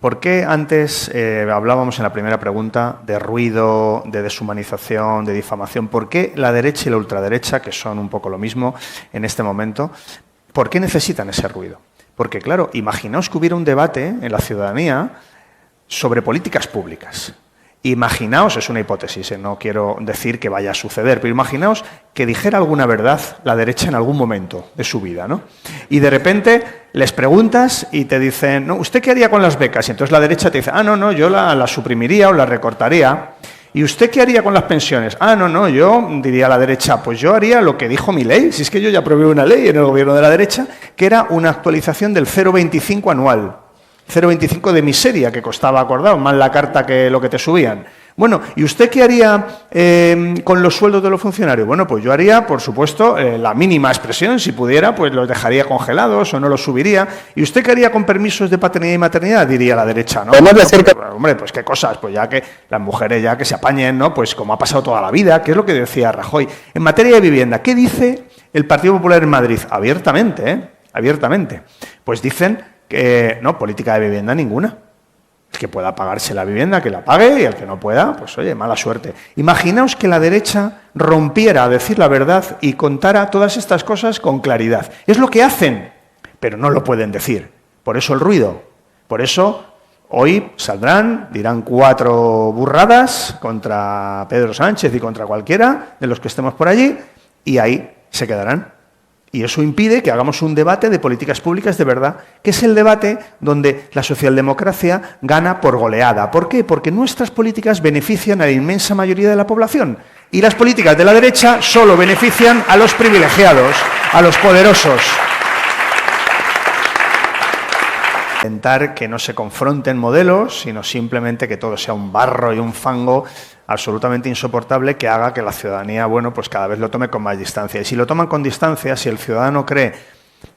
¿Por qué antes hablábamos en la primera pregunta de ruido, de deshumanización, de difamación? ¿Por qué la derecha y la ultraderecha, que son un poco lo mismo en este momento, por qué necesitan ese ruido? Porque, claro, imaginaos que hubiera un debate en la ciudadanía sobre políticas públicas. Imaginaos, es una hipótesis, no quiero decir que vaya a suceder, pero imaginaos que dijera alguna verdad la derecha en algún momento de su vida, ¿no? Y de repente les preguntas y te dicen, no, ¿usted qué haría con las becas? Y entonces la derecha te dice, no, yo las suprimiría o las recortaría. ¿Y usted qué haría con las pensiones? No, yo diría a la derecha, pues yo haría lo que dijo mi ley, si es que yo ya aprobé una ley en el gobierno de la derecha, que era una actualización del 0,25 anual. 0,25 de miseria que costaba, acordado, más la carta que lo que te subían. Bueno, ¿y usted qué haría con los sueldos de los funcionarios? Bueno, pues yo haría, por supuesto, la mínima expresión, si pudiera, pues los dejaría congelados o no los subiría. ¿Y usted qué haría con permisos de paternidad y maternidad? Diría la derecha, ¿no? Hombre, pues qué cosas, pues ya que las mujeres ya que se apañen, ¿no? Pues como ha pasado toda la vida, que es lo que decía Rajoy. En materia de vivienda, ¿qué dice el Partido Popular en Madrid? Abiertamente, abiertamente. Pues dicen que no, política de vivienda ninguna. El que pueda pagarse la vivienda, que la pague, y el que no pueda, pues oye, mala suerte. Imaginaos que la derecha rompiera a decir la verdad y contara todas estas cosas con claridad. Es lo que hacen, pero no lo pueden decir. Por eso el ruido. Por eso hoy saldrán, dirán 4 burradas contra Pedro Sánchez y contra cualquiera de los que estemos por allí, y ahí se quedarán. Y eso impide que hagamos un debate de políticas públicas de verdad, que es el debate donde la socialdemocracia gana por goleada. ¿Por qué? Porque nuestras políticas benefician a la inmensa mayoría de la población. Y las políticas de la derecha solo benefician a los privilegiados, a los poderosos. Intentar que no se confronten modelos, sino simplemente que todo sea un barro y un fango absolutamente insoportable que haga que la ciudadanía, bueno, pues cada vez lo tome con más distancia. Y si lo toman con distancia, si el ciudadano cree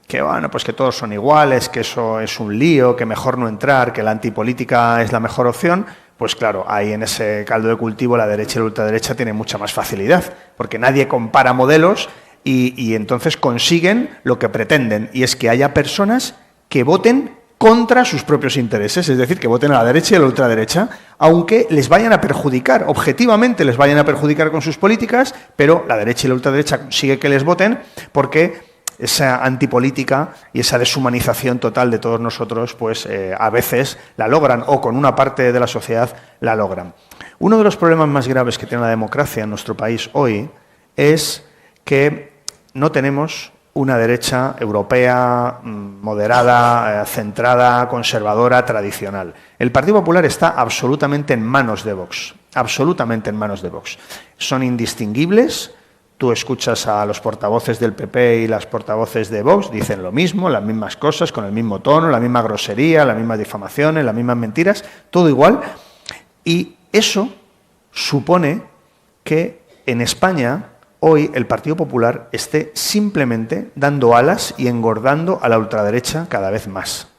que, bueno, pues que todos son iguales, que eso es un lío, que mejor no entrar, que la antipolítica es la mejor opción, pues claro, ahí en ese caldo de cultivo la derecha y la ultraderecha tienen mucha más facilidad, porque nadie compara modelos y entonces consiguen lo que pretenden, y es que haya personas que voten contra sus propios intereses, es decir, que voten a la derecha y a la ultraderecha, aunque les vayan a perjudicar, objetivamente les vayan a perjudicar con sus políticas, pero la derecha y la ultraderecha consigue que les voten porque esa antipolítica y esa deshumanización total de todos nosotros, pues a veces la logran, o con una parte de la sociedad la logran. Uno de los problemas más graves que tiene la democracia en nuestro país hoy es que no tenemos una derecha europea, moderada, centrada, conservadora, tradicional. El Partido Popular está absolutamente en manos de Vox, absolutamente en manos de Vox. Son indistinguibles. Tú escuchas a los portavoces del PP y las portavoces de Vox, dicen lo mismo, las mismas cosas, con el mismo tono, la misma grosería, las mismas difamaciones, las mismas mentiras, todo igual. Y eso supone que en España hoy el Partido Popular esté simplemente dando alas y engordando a la ultraderecha cada vez más.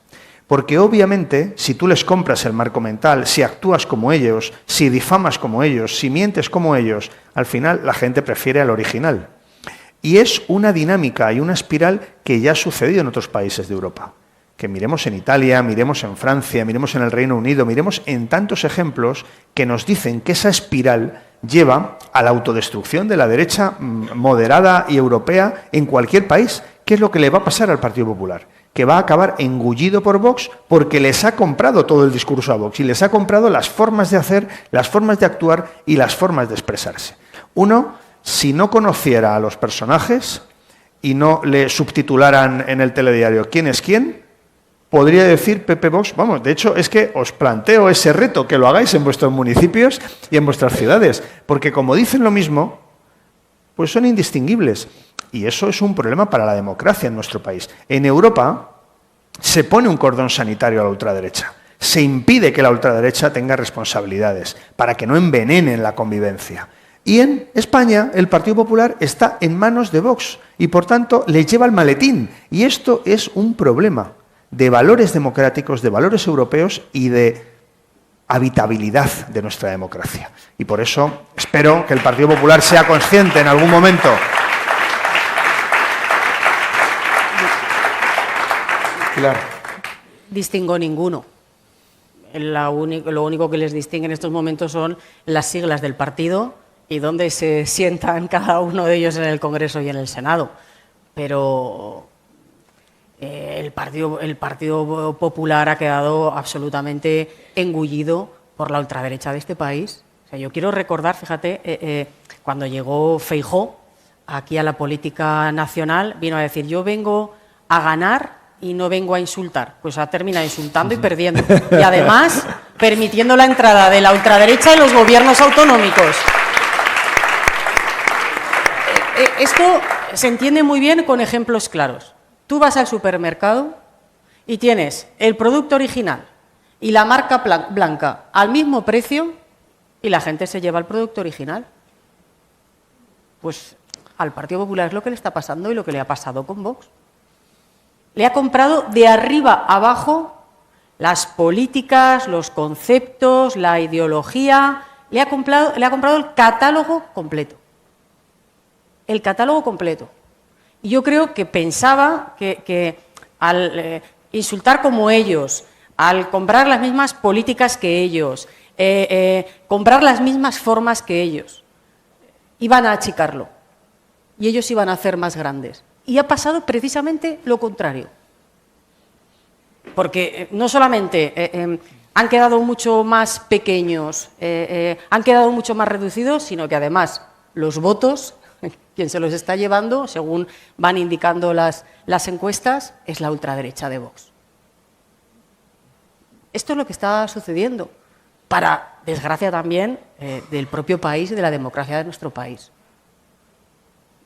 Porque obviamente, si tú les compras el marco mental, si actúas como ellos, si difamas como ellos, si mientes como ellos, al final la gente prefiere al original. Y es una dinámica y una espiral que ya ha sucedido en otros países de Europa. Que miremos en Italia, miremos en Francia, miremos en el Reino Unido, miremos en tantos ejemplos que nos dicen que esa espiral lleva a la autodestrucción de la derecha moderada y europea en cualquier país. ¿Qué es lo que le va a pasar al Partido Popular? Que va a acabar engullido por Vox porque les ha comprado todo el discurso a Vox y les ha comprado las formas de hacer, las formas de actuar y las formas de expresarse. Uno, si no conociera a los personajes y no le subtitularan en el telediario quién es quién, podría decir PP Vox, vamos, de hecho es que os planteo ese reto, que lo hagáis en vuestros municipios y en vuestras ciudades, porque como dicen lo mismo, pues son indistinguibles. Y eso es un problema para la democracia en nuestro país. En Europa se pone un cordón sanitario a la ultraderecha, se impide que la ultraderecha tenga responsabilidades para que no envenenen la convivencia. Y en España el Partido Popular está en manos de Vox y por tanto le lleva el maletín. Y esto es un problema de valores democráticos, de valores europeos y de habitabilidad de nuestra democracia. Y por eso espero que el Partido Popular sea consciente en algún momento. Distingo ninguno. lo único que les distingue en estos momentos son las siglas del partido y dónde se sientan cada uno de ellos en el Congreso y en el Senado. Pero el Partido Popular ha quedado absolutamente engullido por la ultraderecha de este país. O sea, yo quiero recordar, fíjate, cuando llegó Feijóo aquí a la política nacional, vino a decir: yo vengo a ganar y no vengo a insultar. Pues ha terminado insultando y perdiendo. Y además, permitiendo la entrada de la ultraderecha en los gobiernos autonómicos. Esto se entiende muy bien con ejemplos claros. Tú vas al supermercado y tienes el producto original y la marca blanca al mismo precio y la gente se lleva el producto original. Pues al Partido Popular es lo que le está pasando y lo que le ha pasado con Vox. Le ha comprado de arriba abajo las políticas, los conceptos, la ideología. Le ha comprado el catálogo completo. El catálogo completo. Y yo creo que pensaba que al insultar como ellos, al comprar las mismas políticas que ellos, comprar las mismas formas que ellos, iban a achicarlo y ellos iban a hacer más grandes. Y ha pasado precisamente lo contrario. Porque no solamente han quedado mucho más pequeños, han quedado mucho más reducidos, sino que además los votos, quien se los está llevando, según van indicando las encuestas, es la ultraderecha de Vox. Esto es lo que está sucediendo, para desgracia también del propio país y de la democracia de nuestro país.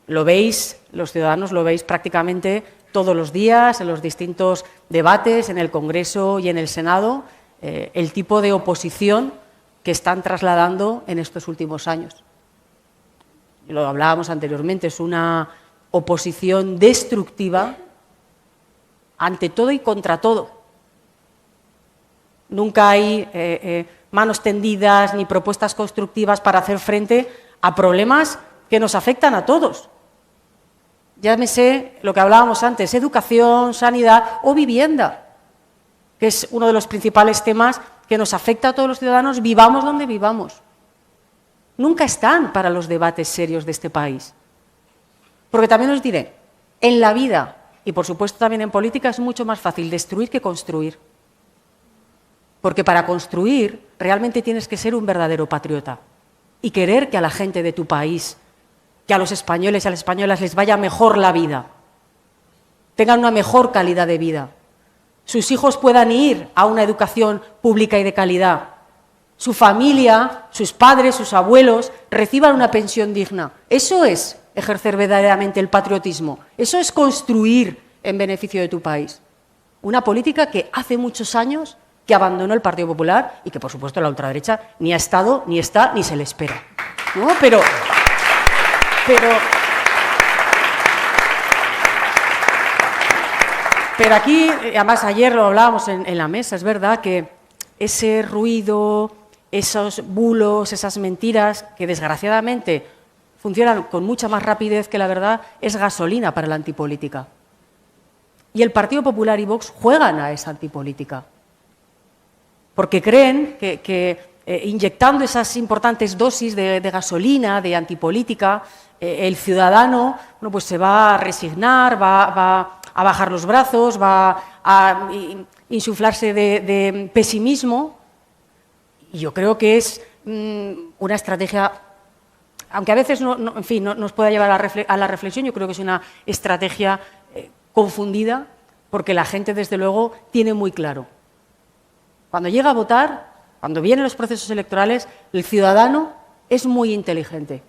Lo veis, los ciudadanos lo veis prácticamente todos los días, en los distintos debates, en el Congreso y en el Senado, el tipo de oposición que están trasladando en estos últimos años. Lo hablábamos anteriormente, es una oposición destructiva ante todo y contra todo. Nunca hay manos tendidas ni propuestas constructivas para hacer frente a problemas que nos afectan a todos. Llámese lo que hablábamos antes, educación, sanidad o vivienda, que es uno de los principales temas que nos afecta a todos los ciudadanos, vivamos donde vivamos. Nunca están para los debates serios de este país. Porque también os diré, en la vida, y por supuesto también en política, es mucho más fácil destruir que construir. Porque para construir realmente tienes que ser un verdadero patriota y querer que a la gente de tu país, que a los españoles y a las españolas les vaya mejor la vida, tengan una mejor calidad de vida, sus hijos puedan ir a una educación pública y de calidad, su familia, sus padres, sus abuelos reciban una pensión digna. Eso es ejercer verdaderamente el patriotismo, eso es construir en beneficio de tu país. Una política que hace muchos años que abandonó el Partido Popular y que, por supuesto, la ultraderecha ni ha estado, ni está, ni se le espera. ¿No? Pero aquí, además ayer lo hablábamos en la mesa, es verdad que ese ruido, esos bulos, esas mentiras que desgraciadamente funcionan con mucha más rapidez que la verdad, es gasolina para la antipolítica. Y el Partido Popular y Vox juegan a esa antipolítica, porque creen que inyectando esas importantes dosis de gasolina, de antipolítica, el ciudadano pues se va a resignar, va a bajar los brazos, va a insuflarse de pesimismo. Y yo creo que es una estrategia, aunque a veces nos pueda llevar a la reflexión, yo creo que es una estrategia confundida, porque la gente, desde luego, tiene muy claro. Cuando llega a votar, cuando vienen los procesos electorales, el ciudadano es muy inteligente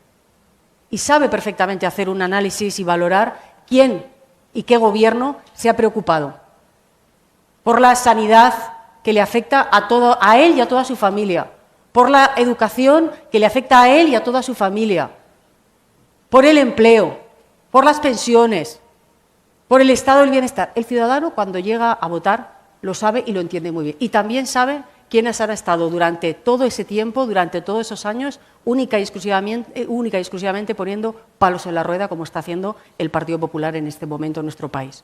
y sabe perfectamente hacer un análisis y valorar quién y qué gobierno se ha preocupado por la sanidad que le afecta a él y a toda su familia, por la educación que le afecta a él y a toda su familia, por el empleo, por las pensiones, por el estado del bienestar. El ciudadano, cuando llega a votar, lo sabe y lo entiende muy bien. Y también sabe quiénes han estado durante todo ese tiempo, durante todos esos años, única y exclusivamente poniendo palos en la rueda, como está haciendo el Partido Popular en este momento en nuestro país.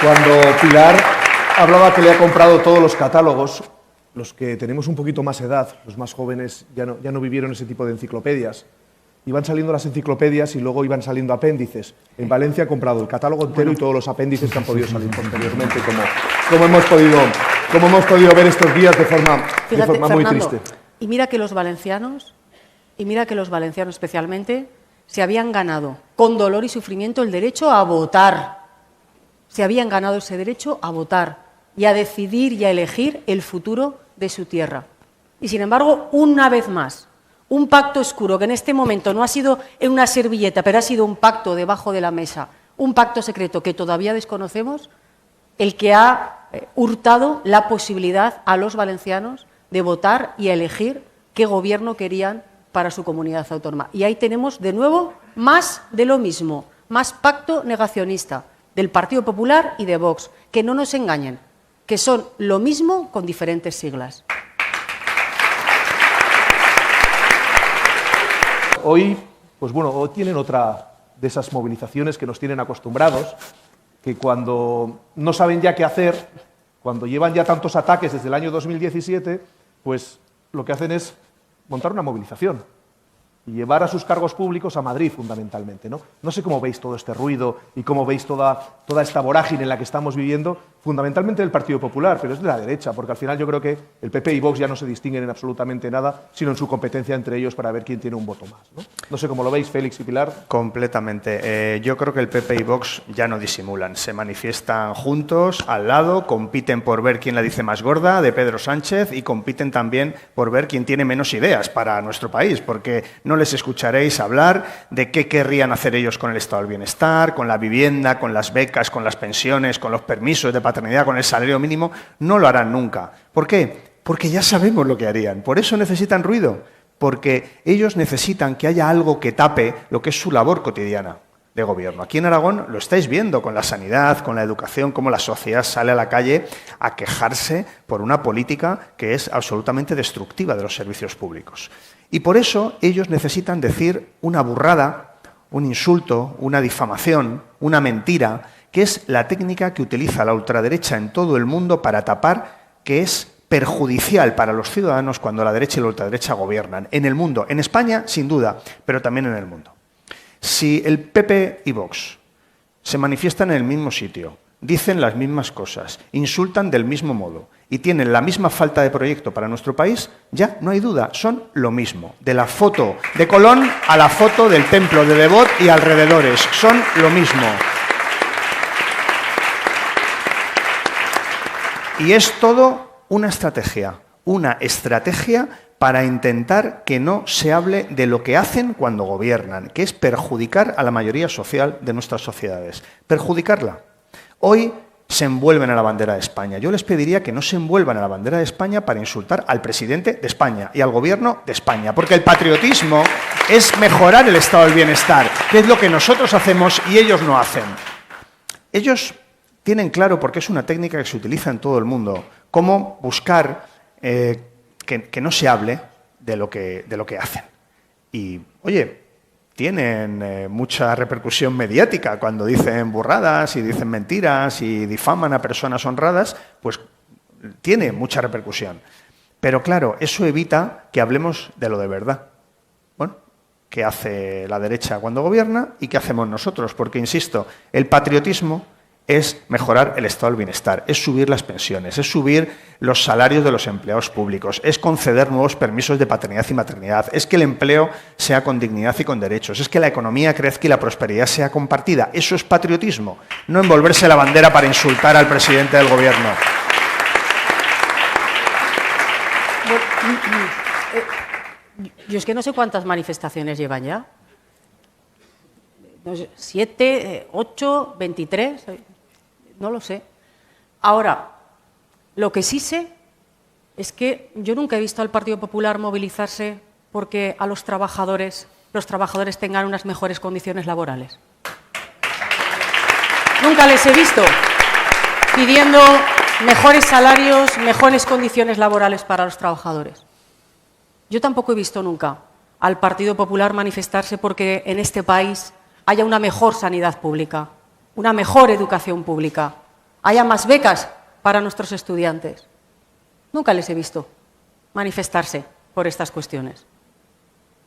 Cuando Pilar hablaba que le ha comprado todos los catálogos, los que tenemos un poquito más edad, los más jóvenes, ya no vivieron ese tipo de enciclopedias. Iban saliendo las enciclopedias y luego iban saliendo apéndices. En Valencia ha comprado el catálogo entero y todos los apéndices que han podido salir posteriormente, como hemos podido ver estos días de forma muy Fernando, triste. Y mira que los valencianos especialmente, se habían ganado con dolor y sufrimiento el derecho a votar. Se habían ganado ese derecho a votar y a decidir y a elegir el futuro de su tierra. Y sin embargo, una vez más, un pacto oscuro que en este momento no ha sido en una servilleta, pero ha sido un pacto debajo de la mesa, un pacto secreto que todavía desconocemos, el que ha hurtado la posibilidad a los valencianos de votar y elegir qué gobierno querían para su comunidad autónoma. Y ahí tenemos de nuevo más de lo mismo, más pacto negacionista del Partido Popular y de Vox. Que no nos engañen, que son lo mismo con diferentes siglas. Hoy, pues bueno, hoy tienen otra de esas movilizaciones que nos tienen acostumbrados, que cuando no saben ya qué hacer, cuando llevan ya tantos ataques desde el año 2017, pues lo que hacen es montar una movilización y llevar a sus cargos públicos a Madrid, fundamentalmente, ¿no? No sé cómo veis todo este ruido y cómo veis toda esta vorágine en la que estamos viviendo, fundamentalmente del Partido Popular, pero es de la derecha, porque al final yo creo que el PP y Vox ya no se distinguen en absolutamente nada, sino en su competencia entre ellos para ver quién tiene un voto más, ¿no? No sé cómo lo veis, Félix y Pilar. Completamente. Yo creo que el PP y Vox ya no disimulan, se manifiestan juntos, al lado, compiten por ver quién la dice más gorda de Pedro Sánchez y compiten también por ver quién tiene menos ideas para nuestro país, porque no les escucharéis hablar de qué querrían hacer ellos con el estado del bienestar, con la vivienda, con las becas, con las pensiones, con los permisos de paternidad, con el salario mínimo. No lo harán nunca. ¿Por qué? Porque ya sabemos lo que harían. Por eso necesitan ruido, porque ellos necesitan que haya algo que tape lo que es su labor cotidiana de gobierno. Aquí en Aragón lo estáis viendo con la sanidad, con la educación, cómo la sociedad sale a la calle a quejarse por una política que es absolutamente destructiva de los servicios públicos. Y por eso ellos necesitan decir una burrada, un insulto, una difamación, una mentira, que es la técnica que utiliza la ultraderecha en todo el mundo para tapar que es perjudicial para los ciudadanos cuando la derecha y la ultraderecha gobiernan. En el mundo, en España, sin duda, pero también en el mundo. Si el PP y Vox se manifiestan en el mismo sitio, dicen las mismas cosas, insultan del mismo modo y tienen la misma falta de proyecto para nuestro país, ya no hay duda, son lo mismo. De la foto de Colón a la foto del templo de Devot y alrededores, son lo mismo. Y es todo una estrategia para intentar que no se hable de lo que hacen cuando gobiernan, que es perjudicar a la mayoría social de nuestras sociedades, perjudicarla. Hoy se envuelven a la bandera de España. Yo les pediría que no se envuelvan a la bandera de España para insultar al presidente de España y al gobierno de España, porque el patriotismo es mejorar el estado del bienestar, que es lo que nosotros hacemos y ellos no hacen. Ellos tienen claro, porque es una técnica que se utiliza en todo el mundo, cómo buscar que no se hable de lo que hacen. Y, oye, tienen mucha repercusión mediática cuando dicen burradas y dicen mentiras y difaman a personas honradas, pues tiene mucha repercusión. Pero claro, eso evita que hablemos de lo de verdad. Bueno, ¿qué hace la derecha cuando gobierna y qué hacemos nosotros? Porque, insisto, el patriotismo es mejorar el estado del bienestar, es subir las pensiones, es subir los salarios de los empleados públicos, es conceder nuevos permisos de paternidad y maternidad, es que el empleo sea con dignidad y con derechos, es que la economía crezca y la prosperidad sea compartida. Eso es patriotismo, no envolverse la bandera para insultar al presidente del gobierno. Yo es que no sé cuántas manifestaciones llevan ya. 7, 8, 23, no lo sé. Ahora, lo que sí sé es que yo nunca he visto al Partido Popular movilizarse porque a los trabajadores tengan unas mejores condiciones laborales. Nunca les he visto pidiendo mejores salarios, mejores condiciones laborales para los trabajadores. Yo tampoco he visto nunca al Partido Popular manifestarse porque en este país haya una mejor sanidad pública, una mejor educación pública, haya más becas para nuestros estudiantes. Nunca les he visto manifestarse por estas cuestiones.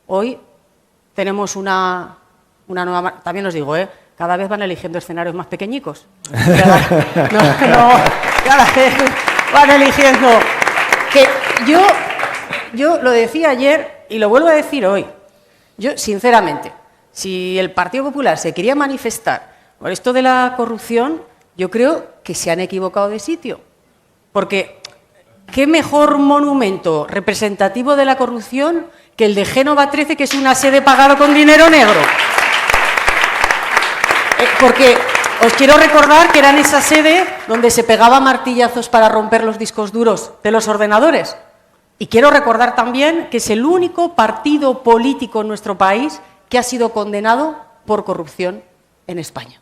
Hoy tenemos una nueva... También os digo, cada vez van eligiendo escenarios más pequeñicos. Cada vez van eligiendo... Que yo lo decía ayer y lo vuelvo a decir hoy. Yo, sinceramente, si el Partido Popular se quería manifestar por esto de la corrupción, yo creo que se han equivocado de sitio. Porque ¿qué mejor monumento representativo de la corrupción que el de Génova 13, que es una sede pagada con dinero negro? Porque os quiero recordar que era en esa sede donde se pegaba martillazos para romper los discos duros de los ordenadores. Y quiero recordar también que es el único partido político en nuestro país que ha sido condenado por corrupción en España.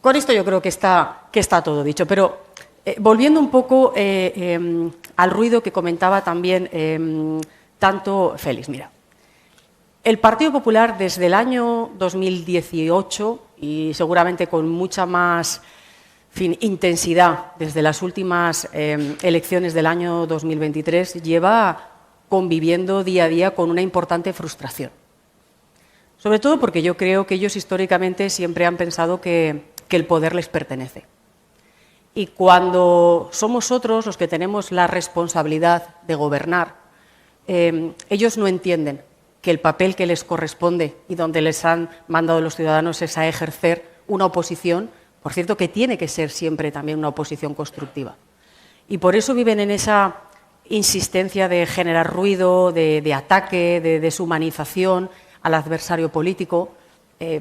Con esto yo creo que está todo dicho, pero volviendo un poco al ruido que comentaba también tanto Félix. Mira, el Partido Popular desde el año 2018 y seguramente con mucha más intensidad desde las últimas elecciones del año 2023 lleva conviviendo día a día con una importante frustración. Sobre todo porque yo creo que ellos históricamente siempre han pensado que el poder les pertenece. Y cuando somos otros los que tenemos la responsabilidad de gobernar, ellos no entienden que el papel que les corresponde y donde les han mandado los ciudadanos es a ejercer una oposición, por cierto, que tiene que ser siempre también una oposición constructiva. Y por eso viven en esa insistencia de generar ruido, de ataque, de deshumanización al adversario político,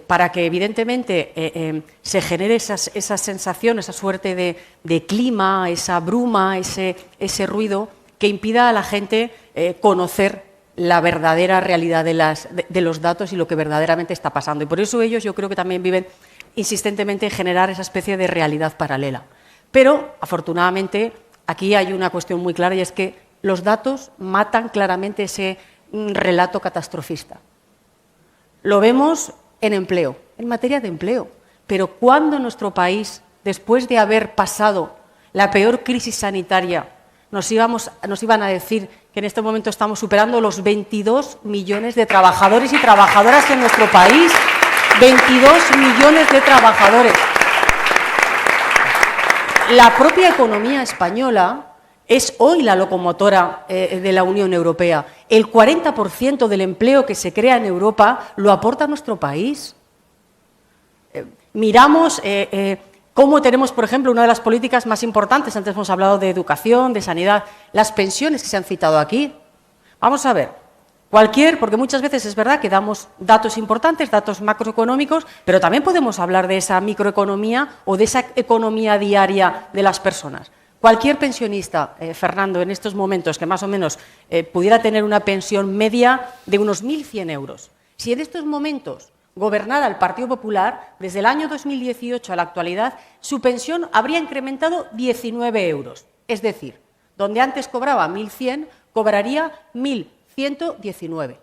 para que evidentemente se genere esa sensación, esa suerte de clima, esa bruma, ese ruido que impida a la gente conocer la verdadera realidad de los datos y lo que verdaderamente está pasando. Y por eso ellos yo creo que también viven insistentemente en generar esa especie de realidad paralela. Pero, afortunadamente, aquí hay una cuestión muy clara y es que los datos matan claramente ese relato catastrofista. Lo vemos en empleo, en materia de empleo. Pero ¿cuándo en nuestro país, después de haber pasado la peor crisis sanitaria, nos iban a decir que en este momento estamos superando los 22 millones de trabajadores y trabajadoras en nuestro país? 22 millones de trabajadores. La propia economía española es hoy la locomotora de la Unión Europea. El 40% del empleo que se crea en Europa lo aporta nuestro país. Miramos cómo tenemos, por ejemplo, una de las políticas más importantes, antes hemos hablado de educación, de sanidad, las pensiones que se han citado aquí. Vamos a ver, porque muchas veces es verdad que damos datos importantes, datos macroeconómicos, pero también podemos hablar de esa microeconomía o de esa economía diaria de las personas. Cualquier pensionista, Fernando, en estos momentos, que más o menos pudiera tener una pensión media de unos 1.100 euros, si en estos momentos gobernara el Partido Popular, desde el año 2018 a la actualidad, su pensión habría incrementado 19 euros. Es decir, donde antes cobraba 1.100, cobraría 1.119.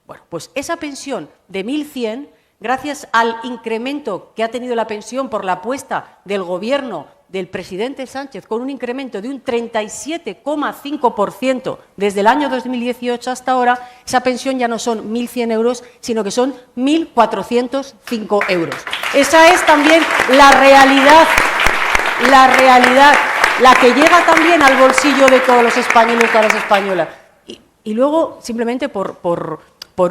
Bueno, pues esa pensión de 1.100, gracias al incremento que ha tenido la pensión por la apuesta del Gobierno del presidente Sánchez, con un incremento de un 37,5% desde el año 2018 hasta ahora, esa pensión ya no son 1.100 euros, sino que son 1.405 euros. Esa es también la realidad, la que llega también al bolsillo de todos los españoles y todas las españolas. Y luego, simplemente por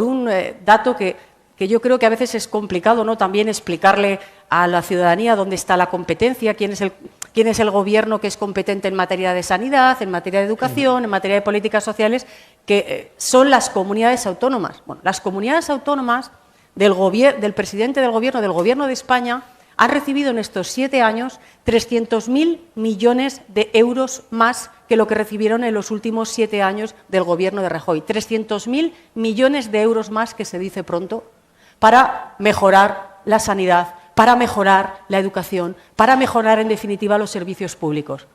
un dato que yo creo que a veces es complicado, ¿no?, también explicarle a la ciudadanía dónde está la competencia, quién es el gobierno que es competente en materia de sanidad, en materia de educación, en materia de políticas sociales, que son las comunidades autónomas. Bueno, las comunidades autónomas del presidente del Gobierno de España han recibido en estos 7 años 300.000 millones de euros más que lo que recibieron en los últimos 7 años del Gobierno de Rajoy. 300.000 millones de euros más, que se dice pronto, para mejorar la sanidad, para mejorar la educación, para mejorar, en definitiva, los servicios públicos.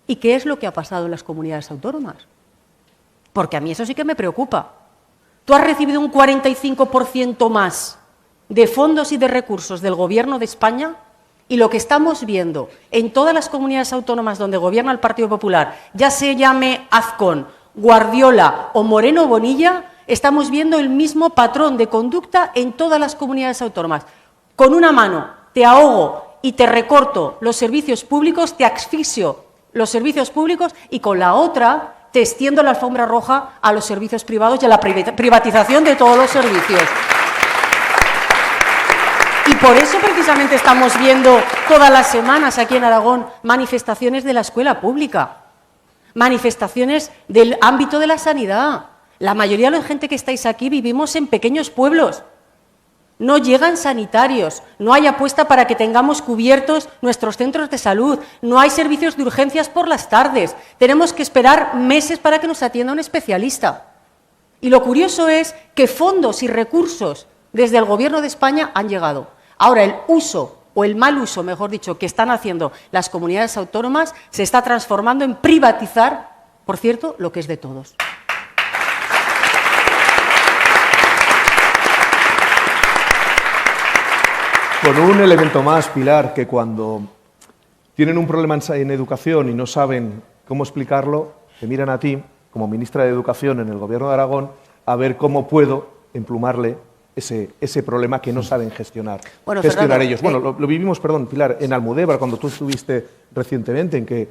¿Y qué es lo que ha pasado en las comunidades autónomas? Porque a mí eso sí que me preocupa. Tú has recibido un 45% más de fondos y de recursos del Gobierno de España Y lo que estamos viendo en todas las comunidades autónomas donde gobierna el Partido Popular, ya se llame Azcón, Guardiola o Moreno Bonilla, estamos viendo el mismo patrón de conducta en todas las comunidades autónomas. Con una mano te ahogo y te recorto los servicios públicos, te asfixio los servicios públicos, y con la otra te extiendo la alfombra roja a los servicios privados y a la privatización de todos los servicios. Y por eso precisamente estamos viendo todas las semanas aquí en Aragón manifestaciones de la escuela pública, manifestaciones del ámbito de la sanidad. La mayoría de la gente que estáis aquí vivimos en pequeños pueblos. No llegan sanitarios, no hay apuesta para que tengamos cubiertos nuestros centros de salud, no hay servicios de urgencias por las tardes, tenemos que esperar meses para que nos atienda un especialista. Y lo curioso es que fondos y recursos desde el Gobierno de España han llegado. Ahora, el uso, o el mal uso, mejor dicho, que están haciendo las comunidades autónomas se está transformando en privatizar, por cierto, lo que es de todos. Con un elemento más, Pilar, que cuando tienen un problema en educación y no saben cómo explicarlo, te miran a ti, como ministra de Educación en el Gobierno de Aragón, a ver cómo puedo emplumarle ese problema que no saben gestionar. Bueno, gestionar Fernando, ellos. Bueno, lo vivimos, perdón, Pilar, en Almudévar, cuando tú estuviste recientemente, en que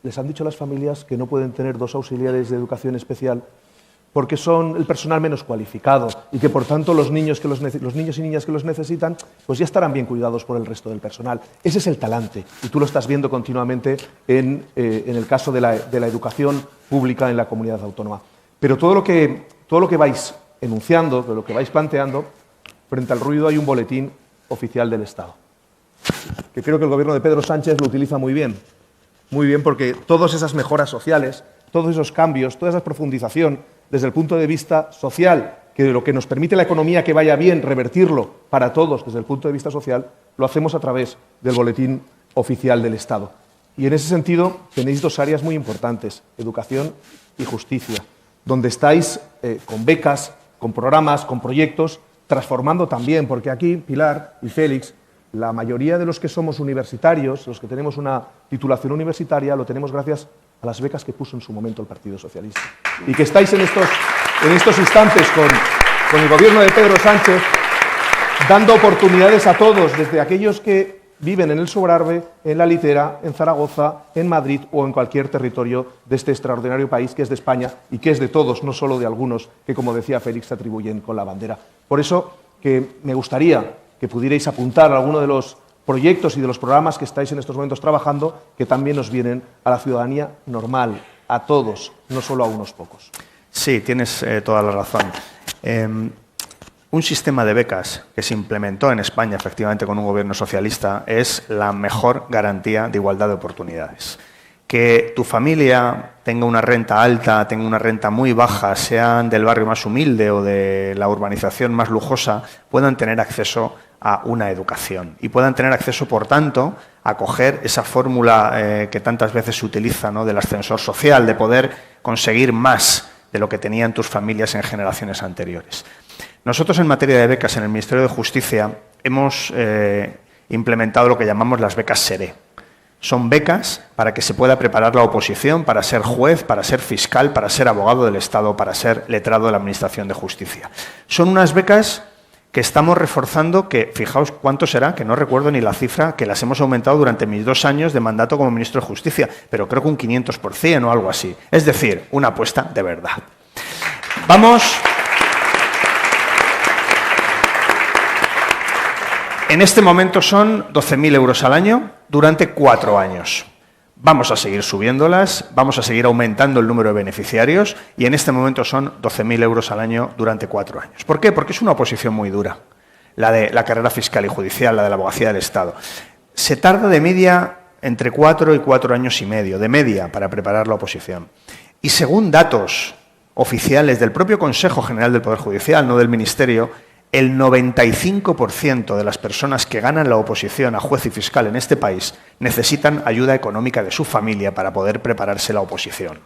les han dicho a las familias que no pueden tener 2 auxiliares de educación especial porque son el personal menos cualificado y que, por tanto, los niños y niñas que los necesitan pues ya estarán bien cuidados por el resto del personal. Ese es el talante, y tú lo estás viendo continuamente en el caso de la educación pública en la comunidad autónoma. Pero todo lo que vais enunciando, de lo que vais planteando, frente al ruido hay un boletín oficial del Estado, que creo que el Gobierno de Pedro Sánchez lo utiliza muy bien porque todas esas mejoras sociales, todos esos cambios, toda esa profundización desde el punto de vista social, que lo que nos permite la economía que vaya bien, revertirlo para todos desde el punto de vista social, lo hacemos a través del boletín oficial del Estado. Y en ese sentido tenéis 2 áreas muy importantes, educación y justicia, donde estáis con becas, con programas, con proyectos, transformando también, porque aquí, Pilar y Félix, la mayoría de los que somos universitarios, los que tenemos una titulación universitaria, lo tenemos gracias a las becas que puso en su momento el Partido Socialista. Y que estáis en estos instantes con el Gobierno de Pedro Sánchez dando oportunidades a todos, desde aquellos que viven en el Sobrarbe, en la Litera, en Zaragoza, en Madrid o en cualquier territorio de este extraordinario país que es de España y que es de todos, no solo de algunos que, como decía Félix, se atribuyen con la bandera. Por eso que me gustaría que pudierais apuntar a alguno de los proyectos y de los programas que estáis en estos momentos trabajando, que también nos vienen a la ciudadanía normal, a todos, no solo a unos pocos. Sí, tienes toda la razón. Un sistema de becas que se implementó en España, efectivamente, con un gobierno socialista, es la mejor garantía de igualdad de oportunidades. Que tu familia tenga una renta alta, tenga una renta muy baja, sean del barrio más humilde o de la urbanización más lujosa, puedan tener acceso a una educación y puedan tener acceso, por tanto, a coger esa fórmula que tantas veces se utiliza, ¿no?, del ascensor social, de poder conseguir más de lo que tenían tus familias en generaciones anteriores. Nosotros, en materia de becas, en el Ministerio de Justicia, hemos implementado lo que llamamos las becas SERE. Son becas para que se pueda preparar la oposición para ser juez, para ser fiscal, para ser abogado del Estado, para ser letrado de la Administración de Justicia. Son unas becas que estamos reforzando, que fijaos cuánto será, que no recuerdo ni la cifra, que las hemos aumentado durante mis 2 años de mandato como ministro de Justicia, pero creo que un 500% o algo así. Es decir, una apuesta de verdad. Vamos. En este momento son 12.000 euros al año durante 4 años. Vamos a seguir subiéndolas, vamos a seguir aumentando el número de beneficiarios y en este momento son 12.000 euros al año durante 4 años. ¿Por qué? Porque es una oposición muy dura, la de la carrera fiscal y judicial, la de la abogacía del Estado. Se tarda de media entre 4 y 4 años y medio, de media, para preparar la oposición. Y según datos oficiales del propio Consejo General del Poder Judicial, no del Ministerio, el 95% de las personas que ganan la oposición a juez y fiscal en este país necesitan ayuda económica de su familia para poder prepararse la oposición.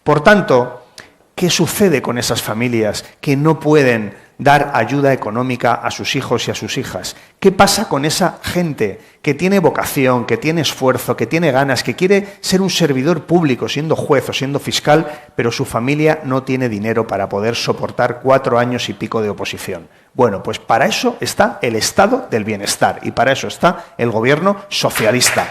Por tanto, ¿qué sucede con esas familias que no pueden dar ayuda económica a sus hijos y a sus hijas. ¿Qué pasa con esa gente que tiene vocación, que tiene esfuerzo, que tiene ganas, que quiere ser un servidor público, siendo juez o siendo fiscal, pero su familia no tiene dinero para poder soportar 4 años y pico de oposición? Bueno, pues para eso está el Estado del Bienestar y para eso está el gobierno socialista.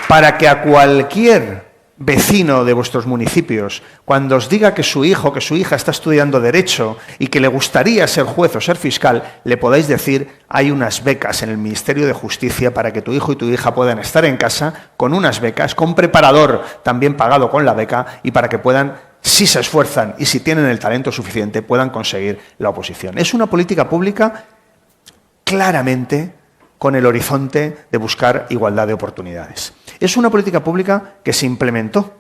Para que a cualquier vecino de vuestros municipios, cuando os diga que su hijo o que su hija está estudiando Derecho y que le gustaría ser juez o ser fiscal, le podáis decir: hay unas becas en el Ministerio de Justicia para que tu hijo y tu hija puedan estar en casa con unas becas, con preparador también pagado con la beca, y para que puedan, si se esfuerzan y si tienen el talento suficiente, puedan conseguir la oposición. Es una política pública claramente con el horizonte de buscar igualdad de oportunidades. Es una política pública que se implementó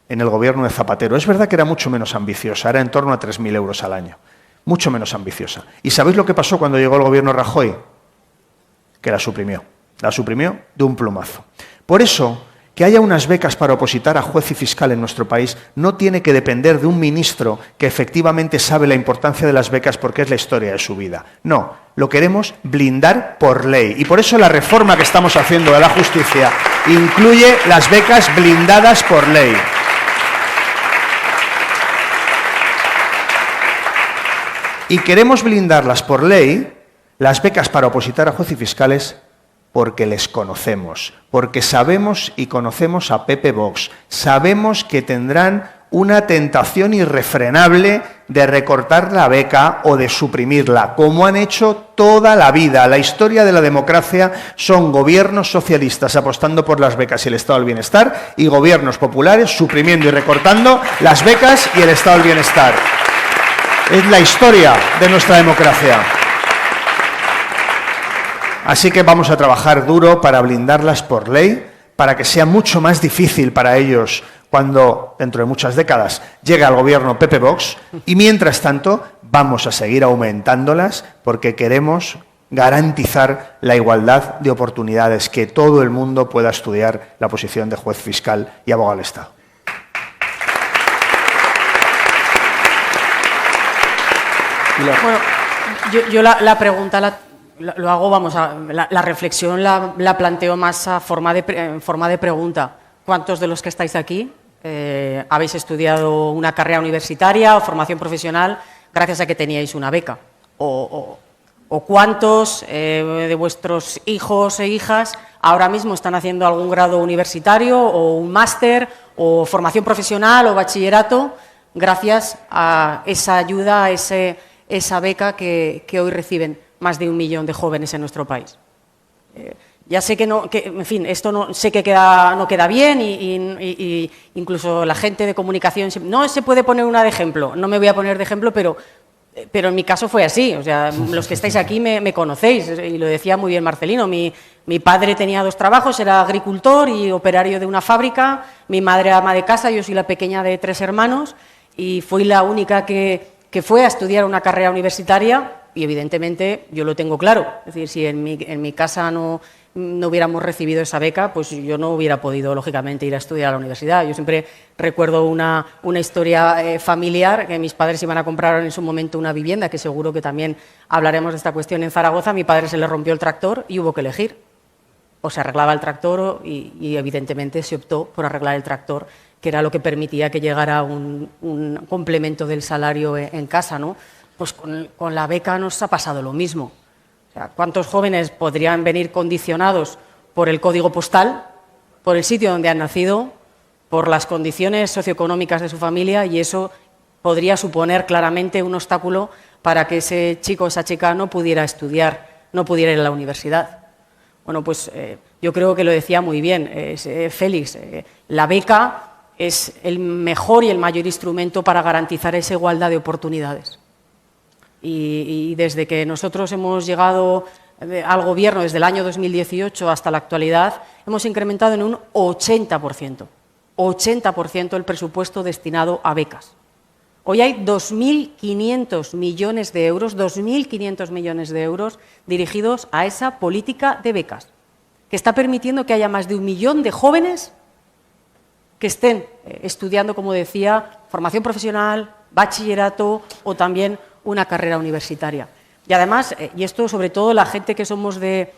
en el gobierno de Zapatero. Es verdad que era mucho menos ambiciosa, era en torno a 3.000 euros al año, mucho menos ambiciosa. ¿Y sabéis lo que pasó cuando llegó el gobierno Rajoy? Que la suprimió de un plumazo. Por eso, que haya unas becas para opositar a juez y fiscal en nuestro país no tiene que depender de un ministro que efectivamente sabe la importancia de las becas porque es la historia de su vida. No, lo queremos blindar por ley. Y por eso la reforma que estamos haciendo de la justicia incluye las becas blindadas por ley. Y queremos blindarlas por ley, las becas para opositar a juez y fiscales, porque les conocemos, porque sabemos y conocemos a Pepe Vox, sabemos que tendrán una tentación irrefrenable de recortar la beca o de suprimirla, como han hecho toda la vida. La historia de la democracia son gobiernos socialistas apostando por las becas y el Estado del Bienestar y gobiernos populares suprimiendo y recortando las becas y el Estado del Bienestar. Es la historia de nuestra democracia. Así que vamos a trabajar duro para blindarlas por ley, para que sea mucho más difícil para ellos cuando, dentro de muchas décadas, llegue al gobierno Pepe Vox, y mientras tanto vamos a seguir aumentándolas porque queremos garantizar la igualdad de oportunidades, que todo el mundo pueda estudiar la posición de juez fiscal y abogado del Estado. Bueno, yo la pregunta lo hago, vamos, la reflexión la planteo más en forma de pregunta. ¿Cuántos de los que estáis aquí habéis estudiado una carrera universitaria o formación profesional gracias a que teníais una beca? ¿O cuántos de vuestros hijos e hijas ahora mismo están haciendo algún grado universitario o un máster o formación profesional o bachillerato gracias a esa ayuda, a esa beca que hoy reciben más de 1 millón de jóvenes en nuestro país? Ya sé en fin, esto no queda bien y incluso la gente de comunicación no se puede poner una de ejemplo. No me voy a poner de ejemplo, pero en mi caso fue así. O sea, los que estáis aquí me conocéis y lo decía muy bien Marcelino. Mi padre tenía 2 trabajos, era agricultor y operario de una fábrica. Mi madre ama de casa, yo soy la pequeña de 3 hermanos y fui la única que fue a estudiar una carrera universitaria. Y evidentemente yo lo tengo claro, es decir, si en mi casa no hubiéramos recibido esa beca, pues yo no hubiera podido, lógicamente, ir a estudiar a la universidad. Yo siempre recuerdo una historia familiar, que mis padres iban a comprar en su momento una vivienda, que seguro que también hablaremos de esta cuestión en Zaragoza. A mi padre se le rompió el tractor y hubo que elegir. O se arreglaba el tractor y evidentemente se optó por arreglar el tractor, que era lo que permitía que llegara un complemento del salario en casa, ¿no? Pues con la beca nos ha pasado lo mismo. O sea, ¿cuántos jóvenes podrían venir condicionados por el código postal, por el sitio donde han nacido, por las condiciones socioeconómicas de su familia? Y eso podría suponer claramente un obstáculo para que ese chico o esa chica no pudiera estudiar, no pudiera ir a la universidad. Bueno, pues yo creo que lo decía muy bien Félix. La beca es el mejor y el mayor instrumento para garantizar esa igualdad de oportunidades. Y desde que nosotros hemos llegado al Gobierno, desde el año 2018 hasta la actualidad, hemos incrementado en un 80% el presupuesto destinado a becas. Hoy hay 2.500 millones de euros, 2.500 millones de euros dirigidos a esa política de becas, que está permitiendo que haya más de 1 millón de jóvenes que estén estudiando, como decía, formación profesional, bachillerato o también una carrera universitaria. Y además, y esto sobre todo la gente que somos de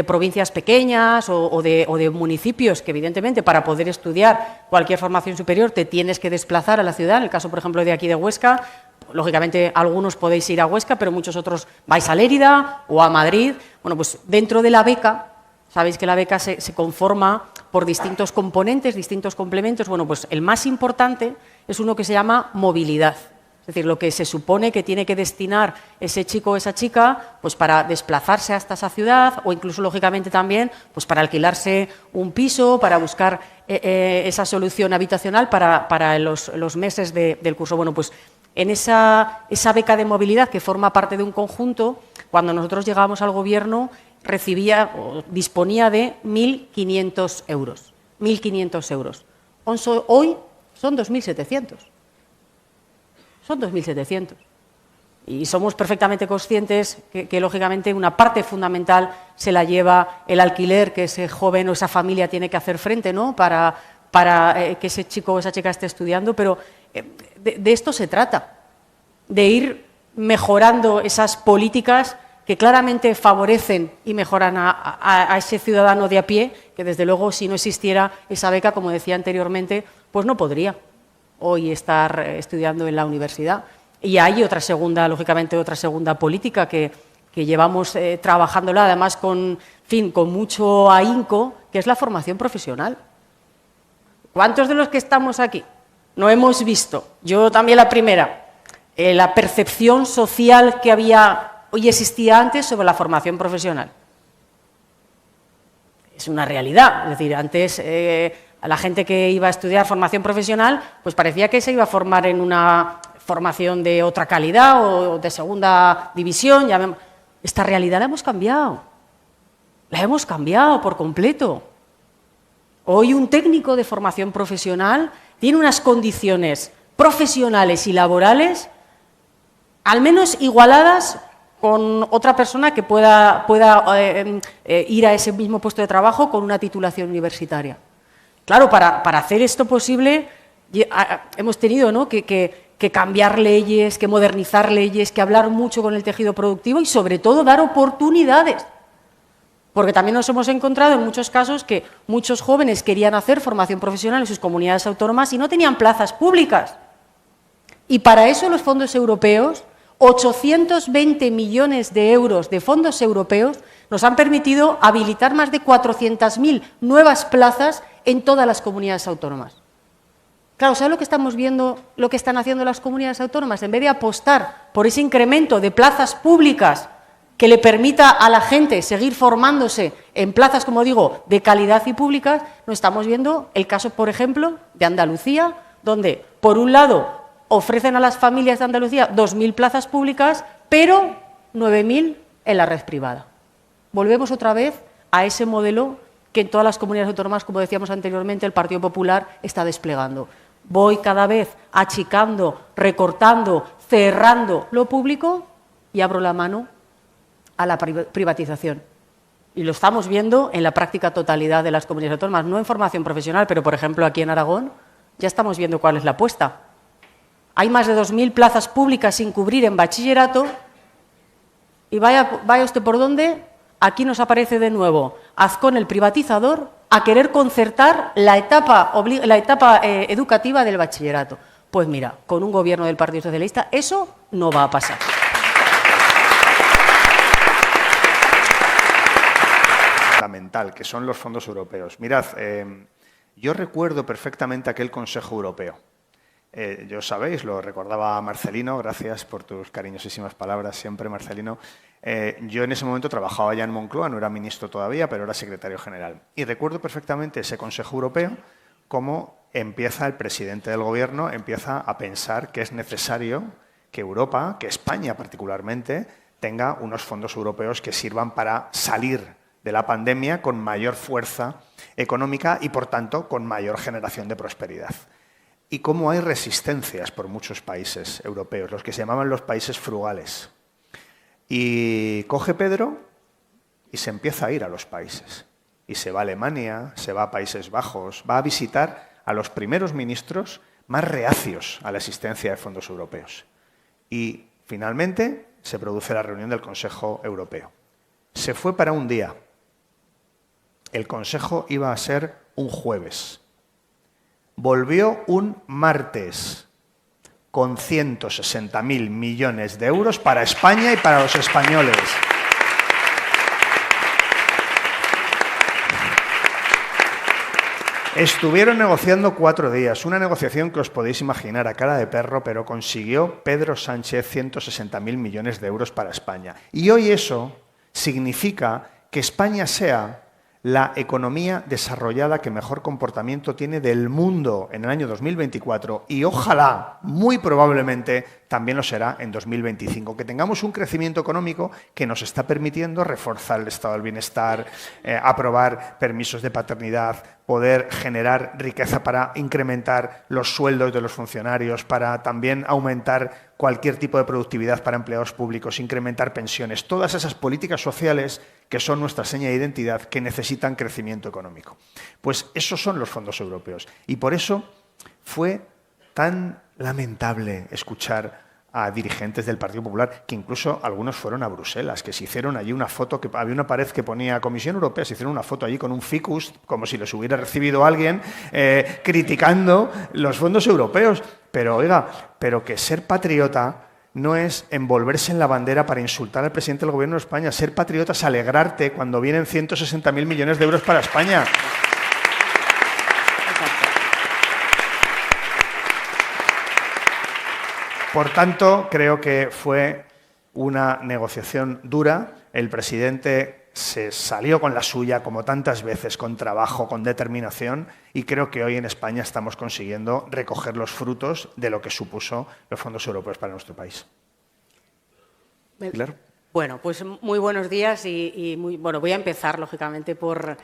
provincias pequeñas o de municipios, que evidentemente para poder estudiar cualquier formación superior te tienes que desplazar a la ciudad, en el caso, por ejemplo, de aquí de Huesca, lógicamente algunos podéis ir a Huesca, pero muchos otros vais a Lérida o a Madrid. Bueno, pues dentro de la beca, sabéis que la beca se conforma por distintos componentes, distintos complementos. Bueno, pues el más importante es uno que se llama movilidad. Es decir, lo que se supone que tiene que destinar ese chico o esa chica pues para desplazarse hasta esa ciudad o incluso, lógicamente, también pues para alquilarse un piso, para buscar esa solución habitacional para los meses del curso. Bueno, pues en esa beca de movilidad que forma parte de un conjunto, cuando nosotros llegábamos al Gobierno recibía o disponía de 1.500 euros. 1.500 euros. Hoy son 2.700. Son 2.700. Y somos perfectamente conscientes que, lógicamente, una parte fundamental se la lleva el alquiler que ese joven o esa familia tiene que hacer frente, ¿no?, para que ese chico o esa chica esté estudiando, pero de esto se trata, de ir mejorando esas políticas que claramente favorecen y mejoran a ese ciudadano de a pie, que desde luego si no existiera esa beca, como decía anteriormente, pues no podría hoy estar estudiando en la universidad. Y hay otra segunda, lógicamente, otra segunda política que llevamos trabajándola, además con mucho ahínco, que es la formación profesional. ¿Cuántos de los que estamos aquí no hemos visto, yo también la primera, la percepción social que había hoy existía antes sobre la formación profesional? Es una realidad. Es decir, antes a la gente que iba a estudiar formación profesional pues parecía que se iba a formar en una formación de otra calidad o de segunda división. Esta realidad la hemos cambiado por completo. Hoy un técnico de formación profesional tiene unas condiciones profesionales y laborales al menos igualadas con otra persona que pueda ir a ese mismo puesto de trabajo con una titulación universitaria. Claro, para hacer esto posible hemos tenido, ¿no?, que cambiar leyes, que modernizar leyes, que hablar mucho con el tejido productivo y, sobre todo, dar oportunidades. Porque también nos hemos encontrado en muchos casos que muchos jóvenes querían hacer formación profesional en sus comunidades autónomas y no tenían plazas públicas. Y para eso los fondos europeos, 820 millones de euros de fondos europeos, nos han permitido habilitar más de 400.000 nuevas plazas en todas las comunidades autónomas. Claro, ¿sabes lo que estamos viendo, lo que están haciendo las comunidades autónomas? En vez de apostar por ese incremento de plazas públicas que le permita a la gente seguir formándose en plazas, como digo, de calidad y públicas, no estamos viendo el caso, por ejemplo, de Andalucía, donde, por un lado, ofrecen a las familias de Andalucía 2.000 plazas públicas, pero 9.000 en la red privada. Volvemos otra vez a ese modelo que en todas las comunidades autónomas, como decíamos anteriormente, el Partido Popular está desplegando. Voy cada vez achicando, recortando, cerrando lo público y abro la mano a la privatización. Y lo estamos viendo en la práctica totalidad de las comunidades autónomas, no en formación profesional, pero, por ejemplo, aquí en Aragón ya estamos viendo cuál es la apuesta. Hay más de 2.000 plazas públicas sin cubrir en bachillerato y vaya usted por dónde, aquí nos aparece de nuevo Azcón, el privatizador, a querer concertar la etapa educativa del bachillerato. Pues mira, con un gobierno del Partido Socialista eso no va a pasar. Fundamental, que son los fondos europeos. Mirad, yo recuerdo perfectamente aquel Consejo Europeo. Yo sabéis, lo recordaba Marcelino, gracias por tus cariñosísimas palabras siempre, Marcelino. Yo en ese momento trabajaba ya en Moncloa, no era ministro todavía, pero era secretario general. Y recuerdo perfectamente ese Consejo Europeo, cómo empieza el presidente del Gobierno, empieza a pensar que es necesario que Europa, que España particularmente, tenga unos fondos europeos que sirvan para salir de la pandemia con mayor fuerza económica y, por tanto, con mayor generación de prosperidad. Y cómo hay resistencias por muchos países europeos, los que se llamaban los países frugales. Y coge Pedro y se empieza a ir a los países. Y se va a Alemania, se va a Países Bajos, va a visitar a los primeros ministros más reacios a la existencia de fondos europeos. Y finalmente se produce la reunión del Consejo Europeo. Se fue para un día. El Consejo iba a ser un jueves. Volvió un martes con 160.000 millones de euros para España y para los españoles. Estuvieron negociando 4 días, una negociación que os podéis imaginar a cara de perro, pero consiguió Pedro Sánchez 160.000 millones de euros para España. Y hoy eso significa que España sea la economía desarrollada que mejor comportamiento tiene del mundo en el año 2024 y ojalá, muy probablemente, también lo será en 2025. Que tengamos un crecimiento económico que nos está permitiendo reforzar el estado del bienestar, aprobar permisos de paternidad, poder generar riqueza para incrementar los sueldos de los funcionarios, para también aumentar cualquier tipo de productividad para empleados públicos, incrementar pensiones. Todas esas políticas sociales que son nuestra seña de identidad, que necesitan crecimiento económico. Pues esos son los fondos europeos. Y por eso fue tan lamentable escuchar a dirigentes del Partido Popular, que incluso algunos fueron a Bruselas, que se hicieron allí una foto, que había una pared que ponía Comisión Europea, se hicieron una foto allí con un ficus, como si los hubiera recibido alguien, criticando los fondos europeos. Pero, oiga, pero que ser patriota no es envolverse en la bandera para insultar al presidente del Gobierno de España. Ser patriota es alegrarte cuando vienen 160.000 millones de euros para España. Por tanto, creo que fue una negociación dura. El presidente se salió con la suya, como tantas veces, con trabajo, con determinación, y creo que hoy en España estamos consiguiendo recoger los frutos de lo que supuso los fondos europeos para nuestro país. Pilar. Bueno, pues muy buenos días bueno, voy a empezar, lógicamente, por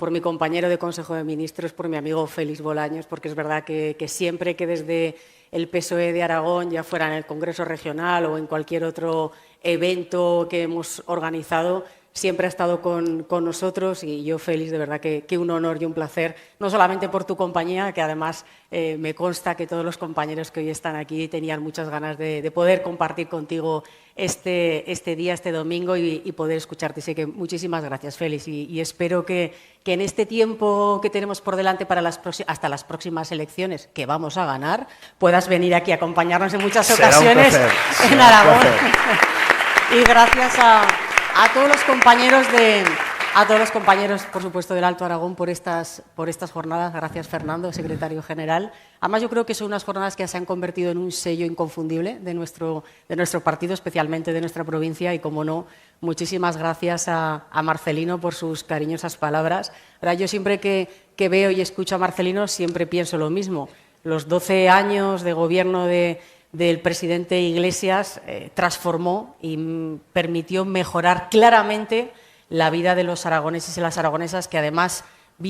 mi compañero de Consejo de Ministros, por mi amigo Félix Bolaños, porque es verdad que siempre que desde el PSOE de Aragón, ya fuera en el Congreso Regional o en cualquier otro evento que hemos organizado, siempre ha estado con nosotros, y yo, Félix, de verdad que un honor y un placer, no solamente por tu compañía, que además me consta que todos los compañeros que hoy están aquí tenían muchas ganas de poder compartir contigo este día, este domingo, y poder escucharte. Así que muchísimas gracias, Félix, y espero que en este tiempo que tenemos por delante para hasta las próximas elecciones, que vamos a ganar, puedas venir aquí a acompañarnos en muchas ocasiones en Aragón. Y gracias a todos los compañeros, por supuesto, del Alto Aragón por estas jornadas. Gracias, Fernando, secretario general. Además, yo creo que son unas jornadas que se han convertido en un sello inconfundible de nuestro partido, especialmente de nuestra provincia, y, como no, muchísimas gracias a Marcelino por sus cariñosas palabras. Ahora, yo siempre que veo y escucho a Marcelino siempre pienso lo mismo. Los 12 años de gobierno del presidente Iglesias transformó y permitió mejorar claramente la vida de los aragoneses y las aragonesas, que además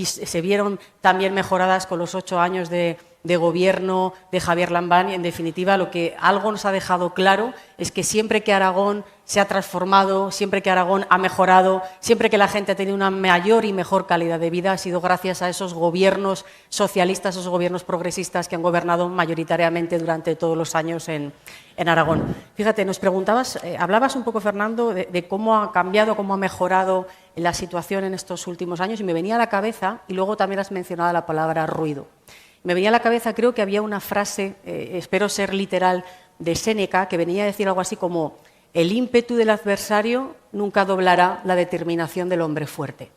se vieron también mejoradas con los 8 años de gobierno de Javier Lambán. Y, en definitiva, lo que algo nos ha dejado claro es que siempre que Aragón se ha transformado, siempre que Aragón ha mejorado, siempre que la gente ha tenido una mayor y mejor calidad de vida, ha sido gracias a esos gobiernos socialistas, esos gobiernos progresistas que han gobernado mayoritariamente durante todos los años en Aragón. Fíjate, nos preguntabas, hablabas un poco, Fernando, de cómo ha cambiado, cómo ha mejorado la situación en estos últimos años, y me venía a la cabeza, y luego también has mencionado la palabra ruido. Me venía a la cabeza, creo que había una frase, espero ser literal, de Séneca, que venía a decir algo así como: el ímpetu del adversario nunca doblará la determinación del hombre fuerte.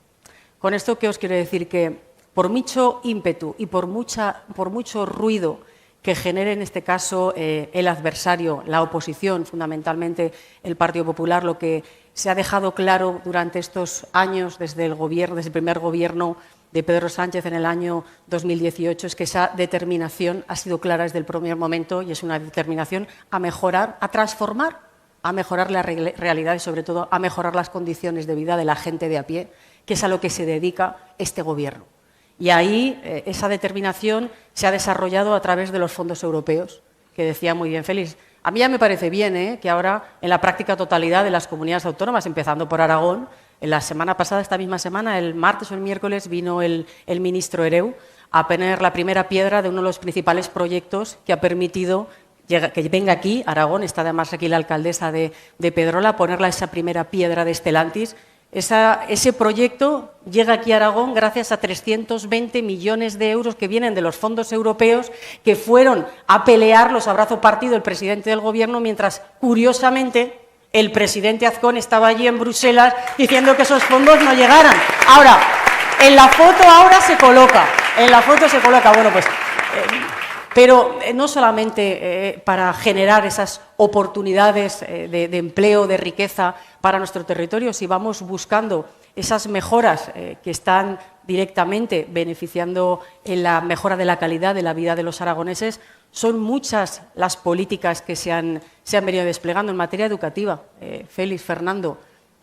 Con esto, ¿qué os quiero decir? Que por mucho ímpetu y por mucho ruido que genere, en este caso, el adversario, la oposición, fundamentalmente el Partido Popular, lo que se ha dejado claro durante estos años, desde el primer gobierno de Pedro Sánchez en el año 2018, es que esa determinación ha sido clara desde el primer momento, y es una determinación a mejorar, a transformar, a mejorar la realidad y, sobre todo, a mejorar las condiciones de vida de la gente de a pie, que es a lo que se dedica este gobierno. Y ahí esa determinación se ha desarrollado a través de los fondos europeos, que decía muy bien Félix. A mí ya me parece bien que ahora, en la práctica totalidad de las comunidades autónomas, empezando por Aragón, en la semana pasada, esta misma semana, el martes o el miércoles, vino el ministro Ereu a poner la primera piedra de uno de los principales proyectos que ha permitido que venga aquí, Aragón, está además aquí la alcaldesa de Pedrola, ponerla esa primera piedra de Stellantis. Ese proyecto llega aquí a Aragón gracias a 320 millones de euros que vienen de los fondos europeos, que fueron a pelearlos a brazo partido el presidente del Gobierno, mientras, curiosamente, el presidente Azcón estaba allí en Bruselas diciendo que esos fondos no llegaran. Ahora, en la foto ahora se coloca, bueno, pues... Pero no solamente para generar esas oportunidades de empleo, de riqueza para nuestro territorio, si vamos buscando esas mejoras que están directamente beneficiando en la mejora de la calidad de la vida de los aragoneses, son muchas las políticas que se han venido desplegando en materia educativa. Félix, Fernando,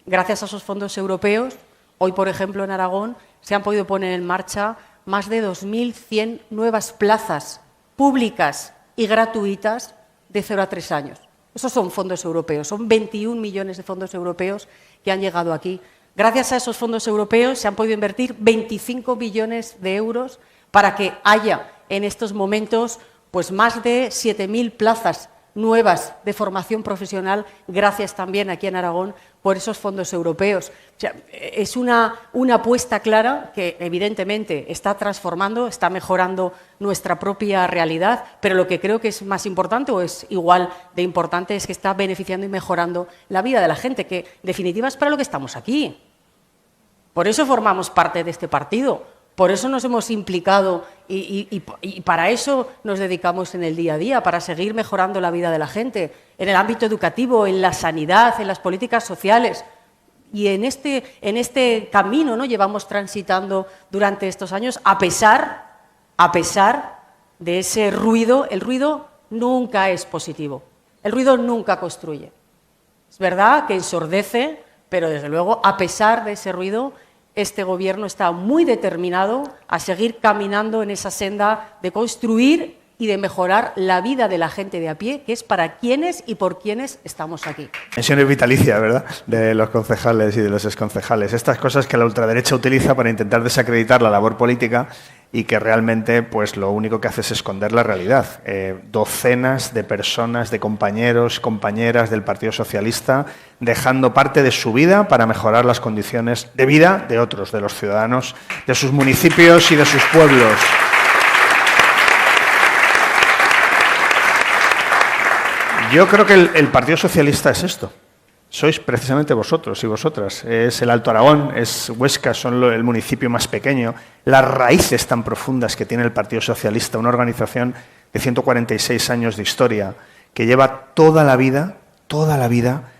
gracias a esos fondos europeos, hoy, por ejemplo, en Aragón se han podido poner en marcha más de 2.100 nuevas plazas públicas y gratuitas de 0 a 3 años. Esos son fondos europeos, son 21 millones de fondos europeos que han llegado aquí. Gracias a esos fondos europeos se han podido invertir 25 billones de euros para que haya en estos momentos pues más de 7.000 plazas nuevas de formación profesional, gracias también aquí en Aragón por esos fondos europeos. O sea, es una apuesta clara que evidentemente está transformando, está mejorando nuestra propia realidad, pero lo que creo que es más importante o es igual de importante es que está beneficiando y mejorando la vida de la gente, que en definitiva es para lo que estamos aquí. Por eso formamos parte de este partido. Por eso nos hemos implicado y para eso nos dedicamos en el día a día, para seguir mejorando la vida de la gente, en el ámbito educativo, en la sanidad, en las políticas sociales. Y en este camino, ¿no?, llevamos transitando durante estos años, a pesar de ese ruido. El ruido nunca es positivo, el ruido nunca construye. Es verdad que ensordece, pero desde luego, a pesar de ese ruido, este Gobierno está muy determinado a seguir caminando en esa senda de construir y de mejorar la vida de la gente de a pie, que es para quienes y por quienes estamos aquí. Pensiones vitalicias, ¿verdad?, de los concejales y de los exconcejales. Estas cosas que la ultraderecha utiliza para intentar desacreditar la labor política y que realmente pues lo único que hace es esconder la realidad. Docenas de personas, de compañeros, compañeras del Partido Socialista, dejando parte de su vida para mejorar las condiciones de vida de otros, de los ciudadanos, de sus municipios y de sus pueblos. Yo creo que el Partido Socialista es esto. Sois precisamente vosotros y vosotras. Es el Alto Aragón, es Huesca, son el municipio más pequeño. Las raíces tan profundas que tiene el Partido Socialista, una organización de 146 años de historia, que lleva toda la vida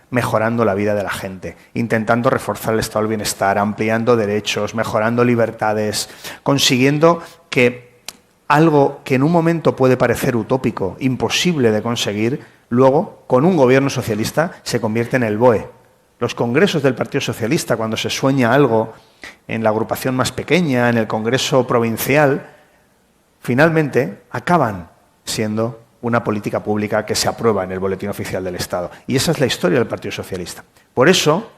mejorando la vida de la gente, intentando reforzar el estado del bienestar, ampliando derechos, mejorando libertades, consiguiendo que algo que en un momento puede parecer utópico, imposible de conseguir, luego, con un gobierno socialista, se convierte en el BOE. Los congresos del Partido Socialista, cuando se sueña algo en la agrupación más pequeña, en el congreso provincial, finalmente acaban siendo una política pública que se aprueba en el Boletín Oficial del Estado. Y esa es la historia del Partido Socialista. Por eso,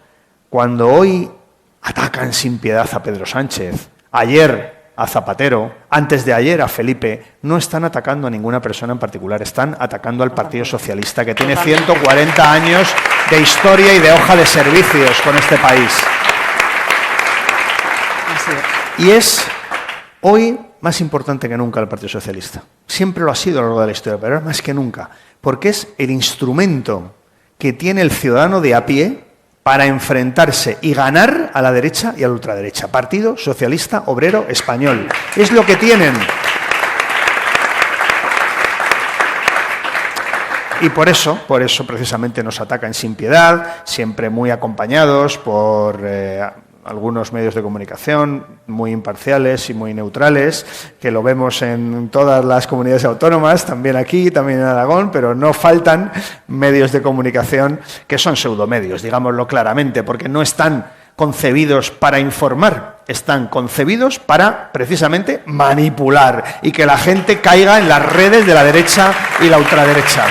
cuando hoy atacan sin piedad a Pedro Sánchez, ayer a Zapatero, antes de ayer a Felipe, no están atacando a ninguna persona en particular, están atacando al Partido Socialista, que tiene 140 años de historia y de hoja de servicios con este país. Y es hoy más importante que nunca el Partido Socialista. Siempre lo ha sido a lo largo de la historia, pero ahora más que nunca, porque es el instrumento que tiene el ciudadano de a pie para enfrentarse y ganar a la derecha y a la ultraderecha. Partido Socialista Obrero Español. Es lo que tienen. Y por eso precisamente nos atacan sin piedad, siempre muy acompañados por algunos medios de comunicación muy imparciales y muy neutrales, que lo vemos en todas las comunidades autónomas, también aquí, también en Aragón, pero no faltan medios de comunicación que son pseudomedios, digámoslo claramente, porque no están concebidos para informar, están concebidos para, precisamente, manipular y que la gente caiga en las redes de la derecha y la ultraderecha.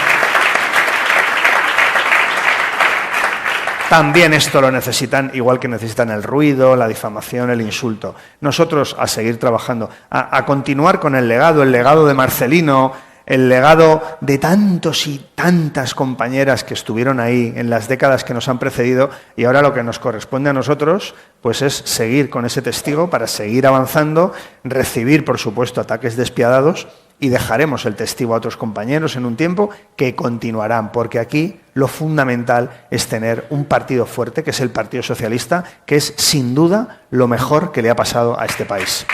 también esto lo necesitan, igual que necesitan el ruido, la difamación, el insulto. Nosotros a seguir trabajando, a continuar con el legado de Marcelino, el legado de tantos y tantas compañeras que estuvieron ahí en las décadas que nos han precedido, y ahora lo que nos corresponde a nosotros pues es seguir con ese testigo para seguir avanzando, recibir, por supuesto, ataques despiadados, y dejaremos el testigo a otros compañeros en un tiempo que continuarán, porque aquí lo fundamental es tener un partido fuerte, que es el Partido Socialista, que es sin duda lo mejor que le ha pasado a este país.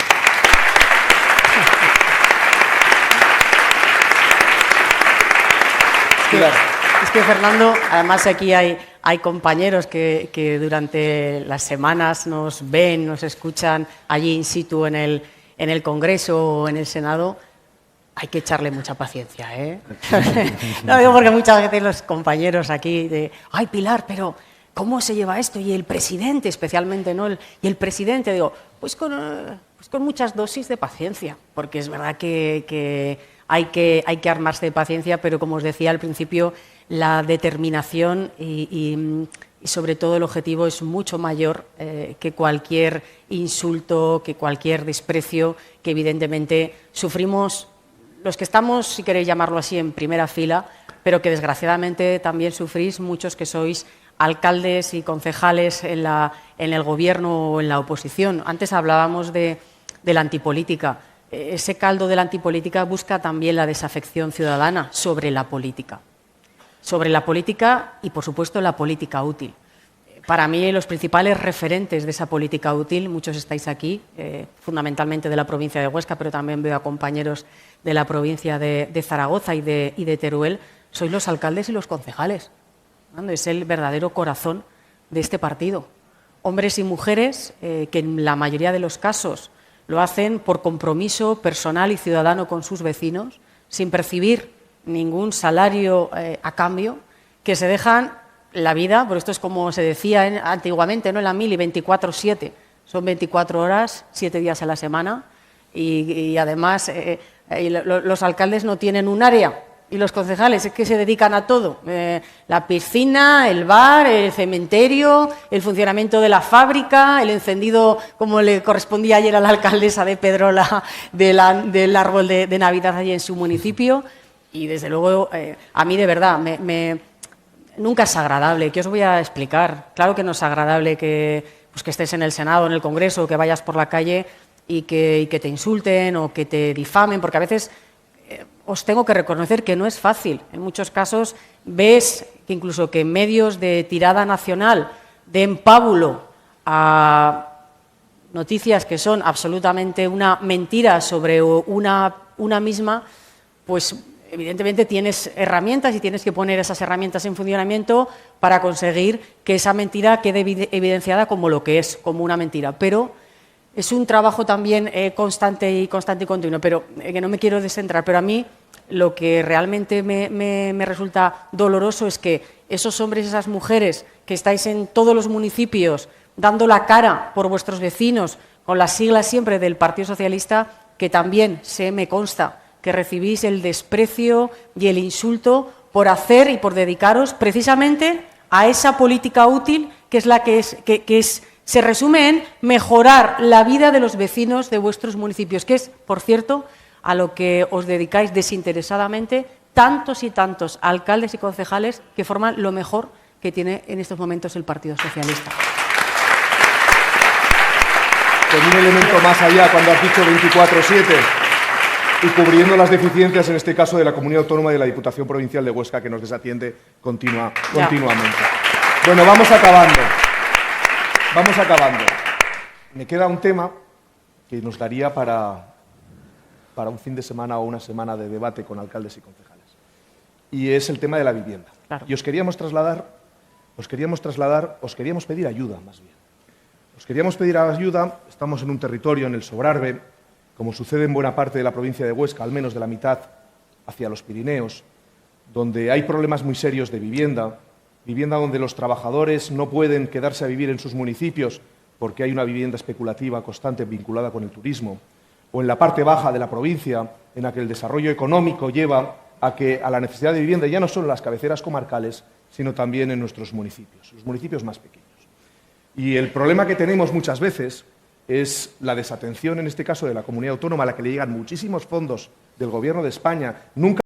Es que, Fernando, además aquí hay compañeros que durante las semanas nos ven, nos escuchan allí in situ en el Congreso o en el Senado. Hay que echarle mucha paciencia, ¿eh? Lo digo porque muchas veces los compañeros aquí ¡ay, Pilar, pero cómo se lleva esto! Y el presidente, especialmente, ¿no? Y el presidente, digo, pues con muchas dosis de paciencia, porque es verdad que hay que armarse de paciencia, pero como os decía al principio, la determinación y sobre todo el objetivo es mucho mayor que cualquier insulto, que cualquier desprecio que evidentemente sufrimos los que estamos, si queréis llamarlo así, en primera fila, pero que desgraciadamente también sufrís muchos que sois alcaldes y concejales en el gobierno o en la oposición. Antes hablábamos de la antipolítica. Ese caldo de la antipolítica busca también la desafección ciudadana sobre la política. Sobre la política y, por supuesto, la política útil. Para mí, los principales referentes de esa política útil, muchos estáis aquí, fundamentalmente de la provincia de Huesca, pero también veo a compañeros de la provincia de Zaragoza y de Teruel, sois los alcaldes y los concejales. Es el verdadero corazón de este partido. Hombres y mujeres que en la mayoría de los casos lo hacen por compromiso personal y ciudadano con sus vecinos, sin percibir ningún salario a cambio, que se dejan la vida, por esto es como se decía antiguamente, ¿no? En la mili, 24/7, son 24 horas, 7 días a la semana, y además los alcaldes no tienen un área, y los concejales es que se dedican a todo, la piscina, el bar, el cementerio, el funcionamiento de la fábrica, el encendido, como le correspondía ayer a la alcaldesa de Pedrola, del árbol de Navidad allí en su municipio, y desde luego a mí de verdad nunca es agradable. ¿Qué os voy a explicar? Claro que no es agradable que estés en el Senado, en el Congreso, que vayas por la calle y que te insulten o que te difamen, porque a veces os tengo que reconocer que no es fácil. En muchos casos ves que incluso que medios de tirada nacional den pábulo a noticias que son absolutamente una mentira sobre una misma, pues evidentemente tienes herramientas y tienes que poner esas herramientas en funcionamiento para conseguir que esa mentira quede evidenciada como lo que es, como una mentira. Pero es un trabajo también constante y continuo, pero que no me quiero descentrar. Pero a mí lo que realmente me resulta doloroso es que esos hombres y esas mujeres que estáis en todos los municipios dando la cara por vuestros vecinos, con las siglas siempre del Partido Socialista, que también me consta que recibís el desprecio y el insulto por hacer y por dedicaros precisamente a esa política útil que es la que se resume en mejorar la vida de los vecinos de vuestros municipios, que es, por cierto, a lo que os dedicáis desinteresadamente tantos y tantos alcaldes y concejales que forman lo mejor que tiene en estos momentos el Partido Socialista. Con un elemento más allá, cuando has dicho 24/7, y cubriendo las deficiencias, en este caso, de la Comunidad Autónoma y de la Diputación Provincial de Huesca, que nos desatiende continuamente. Bueno, vamos acabando. Me queda un tema que nos daría para un fin de semana o una semana de debate con alcaldes y concejales. Y es el tema de la vivienda. Claro. Y os queríamos pedir ayuda, más bien. Os queríamos pedir ayuda, estamos en un territorio, en el Sobrarbe, como sucede en buena parte de la provincia de Huesca, al menos de la mitad hacia los Pirineos, donde hay problemas muy serios de vivienda donde los trabajadores no pueden quedarse a vivir en sus municipios porque hay una vivienda especulativa constante vinculada con el turismo, o en la parte baja de la provincia, en la que el desarrollo económico lleva a la necesidad de vivienda ya no solo en las cabeceras comarcales, sino también en nuestros municipios, los municipios más pequeños. Y el problema que tenemos muchas veces es la desatención, en este caso de la comunidad autónoma, a la que le llegan muchísimos fondos del Gobierno de España. Nunca